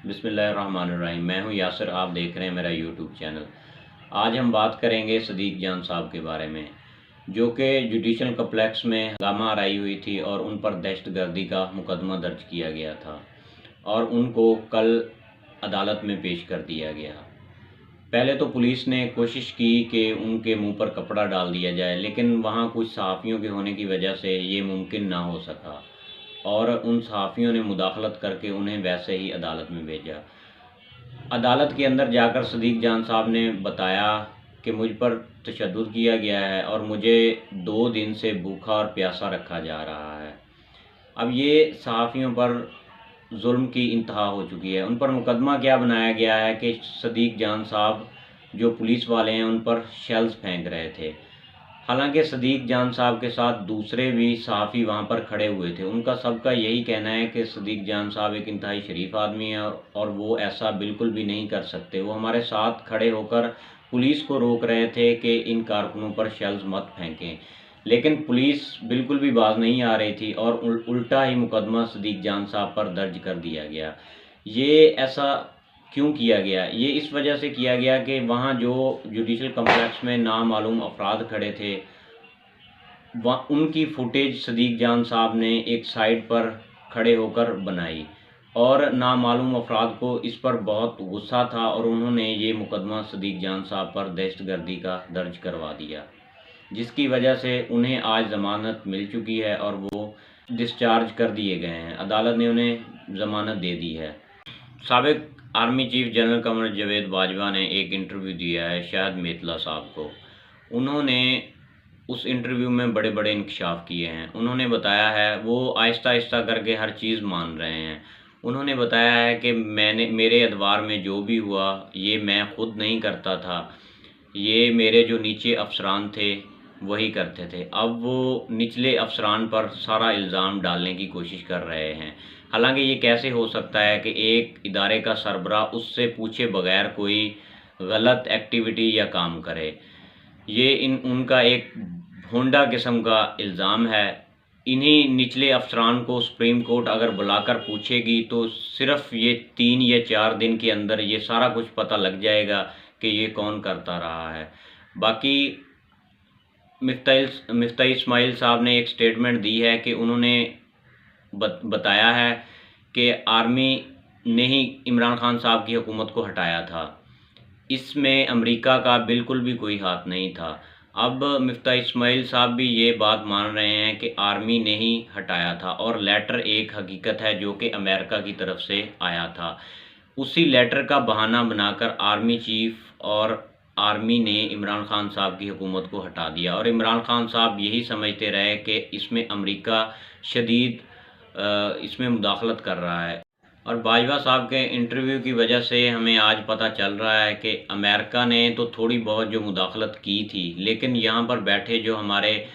बिस्मिल्लाहिर्रहमानिर्रहीम। मैं हूं यासिर, आप देख रहे हैं मेरा यूट्यूब चैनल। आज हम बात करेंगे सदीक जान साहब के बारे में, जो कि जुडिशल कम्प्लेक्स में हंगामा आराई हुई थी और उन पर दहशतगर्दी का मुकदमा दर्ज किया गया था और उनको कल अदालत में पेश कर दिया गया। पहले तो पुलिस ने कोशिश की कि उनके मुंह पर कपड़ा डाल दिया जाए, लेकिन वहाँ कुछ सहाफ़ियों के होने की वजह से ये मुमकिन ना हो सका और उन सहाफ़ियों ने मुदाखलत करके उन्हें वैसे ही अदालत में भेजा। अदालत के अंदर जाकर सदीक जान साहब ने बताया कि मुझ पर तशद्दुद किया गया है और मुझे 2 दिन से भूखा और प्यासा रखा जा रहा है। अब ये सहाफ़ियों पर जुल्म की इंतहा हो चुकी है। उन पर मुकदमा क्या बनाया गया है कि सदीक जान साहब जो पुलिस वाले हैं उन पर शेल्स फेंक रहे थे। हालांकि सदीक जान साहब के साथ दूसरे भी सहाफ़ी वहाँ पर खड़े हुए थे। उनका सबका यही कहना है कि सदीक जान साहब एक इंतहाई शरीफ आदमी है और वो ऐसा बिल्कुल भी नहीं कर सकते। वो हमारे साथ खड़े होकर पुलिस को रोक रहे थे कि इन कारकुनों पर शेल्स मत फेंकें, लेकिन पुलिस बिल्कुल भी बाज नहीं आ रही थी और उल्टा ही मुकदमा सदीक जान साहब पर दर्ज कर दिया गया। ये ऐसा क्यों किया गया? ये इस वजह से किया गया कि वहाँ जो जुडिशल कम्प्लेक्स में नामालूम अफराद खड़े थे, वहाँ उनकी फुटेज सदीक जान साहब ने एक साइड पर खड़े होकर बनाई और नामालूम अफराद को इस पर बहुत गुस्सा था और उन्होंने ये मुकदमा सदीक जान साहब पर दहशतगर्दी का दर्ज करवा दिया, जिसकी वजह से उन्हें आज ज़मानत मिल चुकी है और वो डिस्चार्ज कर दिए गए हैं। अदालत ने उन्हें ज़मानत दे दी है। साबिक army chief general Qamar Javed Bajwa ने एक इंटरव्यू दिया है शाहिद मेतला साहब को। उन्होंने उस इंटरव्यू में बड़े बड़े इंकशाफ किए हैं। उन्होंने बताया है, वो आहिस्ता आहिस्ता करके हर चीज़ मान रहे हैं। उन्होंने बताया है कि मेरे अदवार में जो भी हुआ ये मैं ख़ुद नहीं करता था, ये मेरे जो नीचे अफसरान थे वही करते थे। अब वो निचले अफसरान पर सारा इल्ज़ाम डालने की कोशिश कर रहे हैं। हालांकि ये कैसे हो सकता है कि एक इदारे का सरबराह उससे पूछे बगैर कोई गलत एक्टिविटी या काम करे। ये उनका एक भोंडा किस्म का इल्ज़ाम है। इन्हीं निचले अफसरान को सुप्रीम कोर्ट अगर बुलाकर पूछेगी तो सिर्फ ये 3 या 4 दिन के अंदर ये सारा कुछ पता लग जाएगा कि ये कौन करता रहा है। बाकी मिफ्ता इस्माइल साहब ने एक स्टेटमेंट दी है कि उन्होंने बताया है कि आर्मी ने ही इमरान खान साहब की हुकूमत को हटाया था, इसमें अमेरिका का बिल्कुल भी कोई हाथ नहीं था। अब मिफ्ता इस्माइल साहब भी ये बात मान रहे हैं कि आर्मी ने ही हटाया था और लेटर एक हकीकत है जो कि अमेरिका की तरफ से आया था। उसी लेटर का बहाना बनाकर आर्मी चीफ और आर्मी ने इमरान खान साहब की हुकूमत को हटा दिया और इमरान खान साहब यही समझते रहे कि इसमें अमेरिका शदीद इसमें मुदाखलत कर रहा है। और बाजवा साहब के इंटरव्यू की वजह से हमें आज पता चल रहा है कि अमेरिका ने तो थोड़ी बहुत जो मुदाखलत की थी, लेकिन यहाँ पर बैठे जो हमारे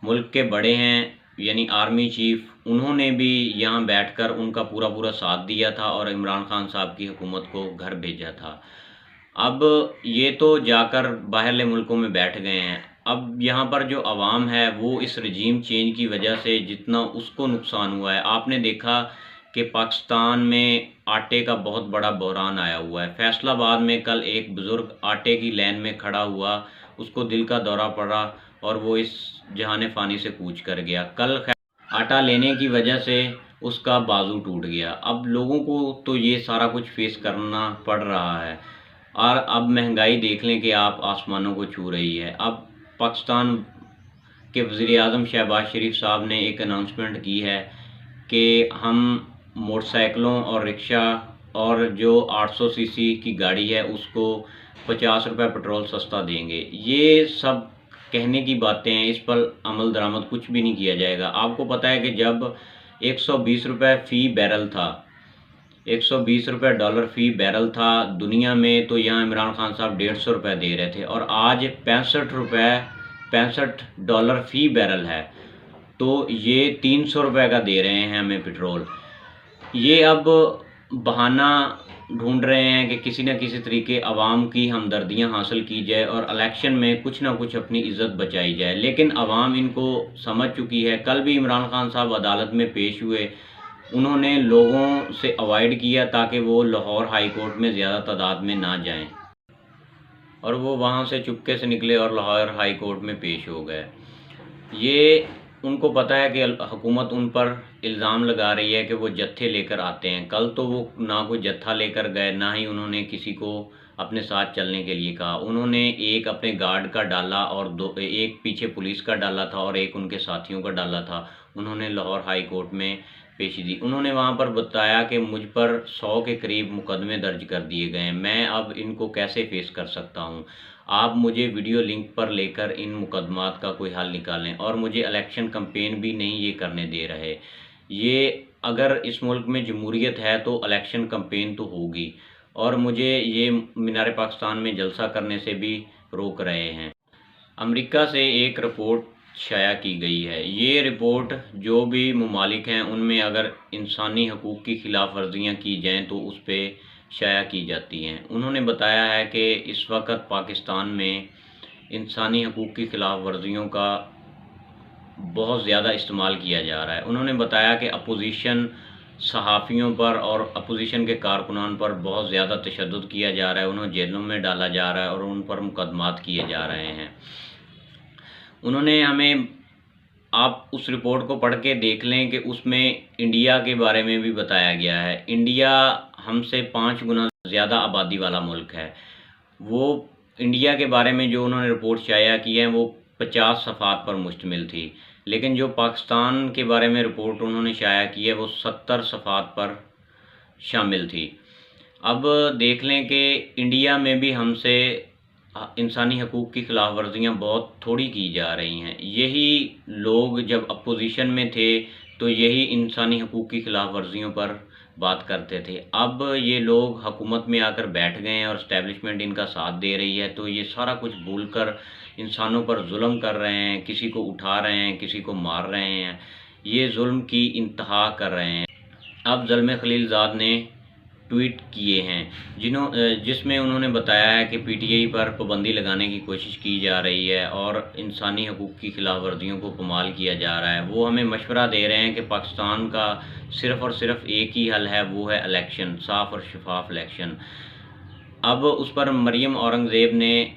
मुल्क के बड़े हैं यानी आर्मी चीफ, उन्होंने भी यहाँ बैठकर उनका पूरा पूरा साथ दिया था और इमरान खान साहब की हुकूमत को घर भेजा था। अब ये तो जाकर बाहरले मुल्कों में बैठ गए हैं। अब यहाँ पर जो अवाम है वो इस रजीम चेंज की वजह से जितना उसको नुकसान हुआ है, आपने देखा कि पाकिस्तान में आटे का बहुत बड़ा बहरान आया हुआ है। फैसलाबाद में कल एक बुज़ुर्ग आटे की लाइन में खड़ा हुआ, उसको दिल का दौरा पड़ा और वो इस जहान फ़ानी से कूच कर गया। कल आटा लेने की वजह से उसका बाजू टूट गया। अब लोगों को तो ये सारा कुछ फेस करना पड़ रहा है और अब महंगाई देख लें कि आप आसमानों को छू रही है। अब पाकिस्तान के वज़ीर-ए-आज़म शहबाज शरीफ साहब ने एक अनाउंसमेंट की है कि हम मोटरसाइकिलों और रिक्शा और जो 800 सीसी की गाड़ी है उसको 50 रुपये पेट्रोल सस्ता देंगे। ये सब कहने की बातें हैं, इस पर अमल दरामद कुछ भी नहीं किया जाएगा। आपको पता है कि जब 120 रुपये फ़ी बैरल था, 120 रुपये डॉलर फ़ी बैरल था दुनिया में, तो यहाँ इमरान खान साहब 150 रुपये दे रहे थे और आज 65 डॉलर फ़ी बैरल है, तो ये 300 रुपये का दे रहे हैं हमें पेट्रोल। ये अब बहाना ढूंढ रहे हैं कि किसी न किसी तरीके अवाम की हमदर्दियाँ हासिल की जाए और इलेक्शन में कुछ ना कुछ अपनी इज़्ज़त बचाई जाए, लेकिन अवाम इनको समझ चुकी है। कल भी इमरान खान साहब अदालत में पेश हुए, उन्होंने लोगों से अवॉइड किया ताकि वो लाहौर हाई कोर्ट में ज़्यादा तादाद में ना जाएं, और वो वहाँ से चुपके से निकले और लाहौर हाई कोर्ट में पेश हो गए। ये उनको पता है कि हुकूमत उन पर इल्ज़ाम लगा रही है कि वो जत्थे लेकर आते हैं। कल तो वो ना कोई जत्था लेकर गए, ना ही उन्होंने किसी को अपने साथ चलने के लिए कहा। उन्होंने एक अपने गार्ड का डाला और एक पीछे पुलिस का डाला था और एक उनके साथियों का डाला था। उन्होंने लाहौर हाई कोर्ट में पेशी दी। उन्होंने वहाँ पर बताया कि मुझ पर 100 के करीब मुकदमे दर्ज कर दिए गए हैं, मैं अब इनको कैसे फेस कर सकता हूँ। आप मुझे वीडियो लिंक पर लेकर इन मुकदमात का कोई हल निकालें, और मुझे इलेक्शन कैंपेन भी नहीं ये करने दे रहे। ये अगर इस मुल्क में जमहूरियत है तो इलेक्शन कैंपेन तो होगी, और मुझे ये मीनार पाकिस्तान में जलसा करने से भी रोक रहे हैं। अमेरिका से एक रिपोर्ट शाया की गई है। ये रिपोर्ट जो भी ममालिक हैं उनमें अगर इंसानी हकूक़ की खिलाफ वर्जियाँ की जाएँ तो उस पर शाया की जाती हैं। उन्होंने बताया है कि इस वक्त पाकिस्तान में इंसानी हकूक़ की खिलाफ वर्जियों का बहुत ज़्यादा इस्तेमाल किया जा रहा है। उन्होंने बताया कि अपोजिशन सहाफ़ियों पर और अपोजिशन के कारकुनान पर बहुत ज़्यादा तशद्दुद किया जा रहा है, उन्हें जेलों में डाला जा रहा है और उन पर मुकदमात किए जा रहे हैं। उन्होंने हमें, आप उस रिपोर्ट को पढ़ के देख लें कि उसमें इंडिया के बारे में भी बताया गया है। इंडिया हमसे 5 गुना ज़्यादा आबादी वाला मुल्क है। वो इंडिया के बारे में जो उन्होंने रिपोर्ट शाया की है वो 50 सफ़ात पर मुश्तमिल थी, लेकिन जो पाकिस्तान के बारे में रिपोर्ट उन्होंने शाया की है वो 70 सफ़ात पर शामिल थी। अब देख लें कि इंडिया में भी हमसे इंसानी हकूक़ की खिलाफ वर्जियाँ बहुत थोड़ी की जा रही हैं। यही लोग जब अपोजिशन में थे तो यही इंसानी हकूक़ की खिलाफ वर्जियों पर बात करते थे। अब ये लोग हुकूमत में आकर बैठ गए हैं और इस्टेब्लिशमेंट इनका साथ दे रही है, तो ये सारा कुछ भूलकर इंसानों पर जुल्म कर रहे हैं, किसी को उठा रहे हैं, किसी को मार रहे हैं, ये जुल्म की इंतहा कर रहे हैं। अब ज़ल्मे खलीलज़ाद ने ट्वीट किए हैं जिसमें उन्होंने बताया है कि पीटीआई पर पाबंदी लगाने की कोशिश की जा रही है और इंसानी हकूक़ की खिलाफ वर्जियों को पामाल किया जा रहा है। वो हमें मशवरा दे रहे हैं कि पाकिस्तान का सिर्फ़ और सिर्फ एक ही हल है, वो है इलेक्शन, साफ़ और शफाफ इलेक्शन। अब उस पर मरियम औरंगज़ेब ने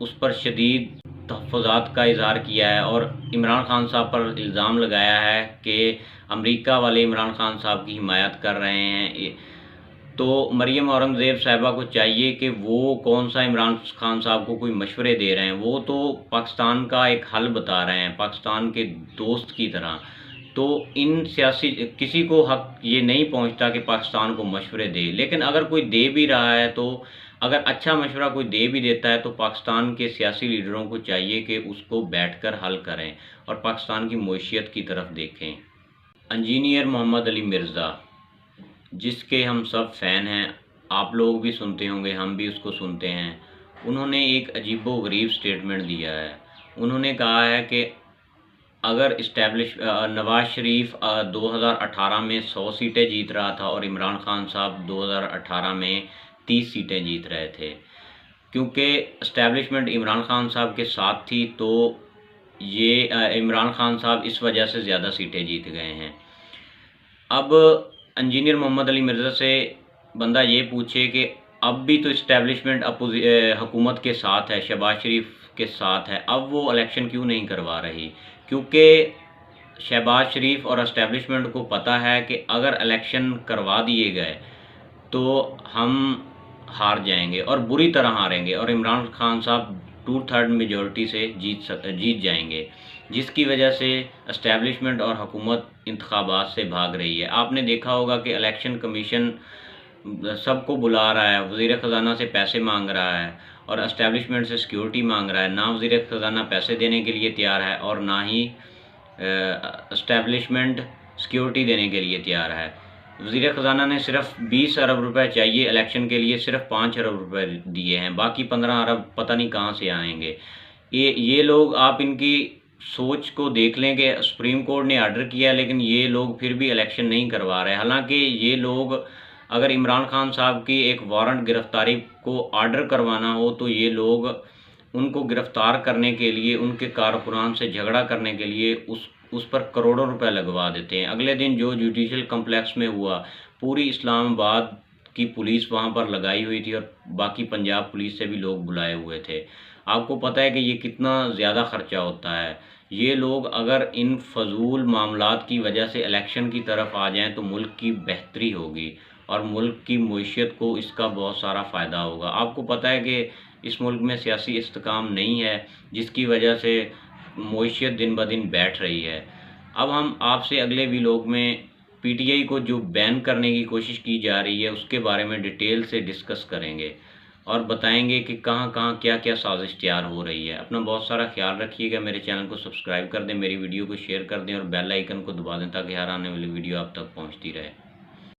उस पर शदीद तहफ़्फ़ुज़ात का इज़हार किया है और इमरान खान साहब पर इल्ज़ाम लगाया है कि अमेरिका वाले इमरान खान साहब की हिमायत कर रहे हैं। तो मरियम औरंगज़ेब साहिबा को चाहिए कि वो कौन सा इमरान खान साहब को कोई मशवरे दे रहे हैं, वो तो पाकिस्तान का एक हल बता रहे हैं, पाकिस्तान के दोस्त की तरह। तो इन सियासी किसी को हक ये नहीं पहुंचता कि पाकिस्तान को मशवरे दे, लेकिन अगर कोई दे भी रहा है तो अगर अच्छा मशवरा कोई दे भी देता है तो पाकिस्तान के सियासी लीडरों को चाहिए कि उसको बैठकर हल करें और पाकिस्तान की मईशत की तरफ देखें। इंजीनियर मोहम्मद अली मिर्ज़ा, जिसके हम सब फ़ैन हैं, आप लोग भी सुनते होंगे, हम भी उसको सुनते हैं। उन्होंने एक अजीबो-गरीब स्टेटमेंट दिया है। उन्होंने कहा है कि अगर नवाज़ शरीफ 2018 में 100 सीटें जीत रहा था और इमरान खान साहब 2018 में 30 सीटें जीत रहे थे, क्योंकि इस्टेब्लिशमेंट इमरान खान साहब के साथ थी, तो ये इमरान खान साहब इस वजह से ज़्यादा सीटें जीत गए हैं। अब इंजीनियर मोहम्मद अली मिर्ज़ा से बंदा ये पूछे कि अब भी तो इस्टेब्लिशमेंट हुकूमत के साथ है, शहबाज शरीफ के साथ है, अब वो इलेक्शन क्यों नहीं करवा रही? क्योंकि शहबाज शरीफ और इस्टेब्लिशमेंट को पता है कि अगर इलेक्शन करवा दिए गए तो हम हार जाएंगे और बुरी तरह हारेंगे और इमरान खान साहब 2/3 मेजॉरिटी से जीत जाएंगे, जिसकी वजह से इस्टेब्लिशमेंट और हुकूमत इंतखाबात से भाग रही है। आपने देखा होगा कि इलेक्शन कमीशन सबको बुला रहा है, वज़ीर ख़ज़ाना से पैसे मांग रहा है और इस्टेब्लिशमेंट से सिक्योरिटी मांग रहा है। ना वज़ीर ख़ज़ाना पैसे देने के लिए तैयार है और ना ही इस्टेब्लिशमेंट सिक्योरिटी देने के लिए तैयार है। वज़ीर ख़ज़ाना ने सिर्फ 20 अरब रुपए चाहिए इलेक्शन के लिए, सिर्फ 5 अरब रुपए दिए हैं, बाकी 15 अरब पता नहीं कहाँ से आएंगे। ये लोग, आप इनकी सोच को देख लें कि सुप्रीम कोर्ट ने आर्डर किया लेकिन ये लोग फिर भी इलेक्शन नहीं करवा रहे। हालांकि ये लोग, अगर इमरान खान साहब की एक वारंट गिरफ्तारी को आर्डर करवाना हो तो ये लोग उनको गिरफ़्तार करने के लिए, उनके कारकुनान से झगड़ा करने के लिए उस पर करोड़ों रुपए लगवा देते हैं। अगले दिन जो जुडिशल कम्प्लेक्स में हुआ, पूरी इस्लामाबाद की पुलिस वहाँ पर लगाई हुई थी और बाकी पंजाब पुलिस से भी लोग बुलाए हुए थे। आपको पता है कि ये कितना ज़्यादा खर्चा होता है। ये लोग अगर इन फ़ज़ूल मामलात की वजह से इलेक्शन की तरफ आ जाएँ तो मुल्क की बेहतरी होगी और मुल्क की मईशत को इसका बहुत सारा फ़ायदा होगा। आपको पता है कि इस मुल्क में सियासी इस्तेकाम नहीं है, जिसकी वजह से मईशत दिन ब दिन बैठ रही है। अब हम आपसे अगले व्लॉग में पीटीआई को जो बैन करने की कोशिश की जा रही है उसके बारे में डिटेल से डिस्कस करेंगे और बताएंगे कि कहाँ-कहाँ क्या-क्या साजिश तैयार हो रही है। अपना बहुत सारा ख्याल रखिएगा। मेरे चैनल को सब्सक्राइब कर दें, मेरी वीडियो को शेयर कर दें और बेल आइकन को दबा दें ताकि हर आने वाली वीडियो आप तक पहुँचती रहे।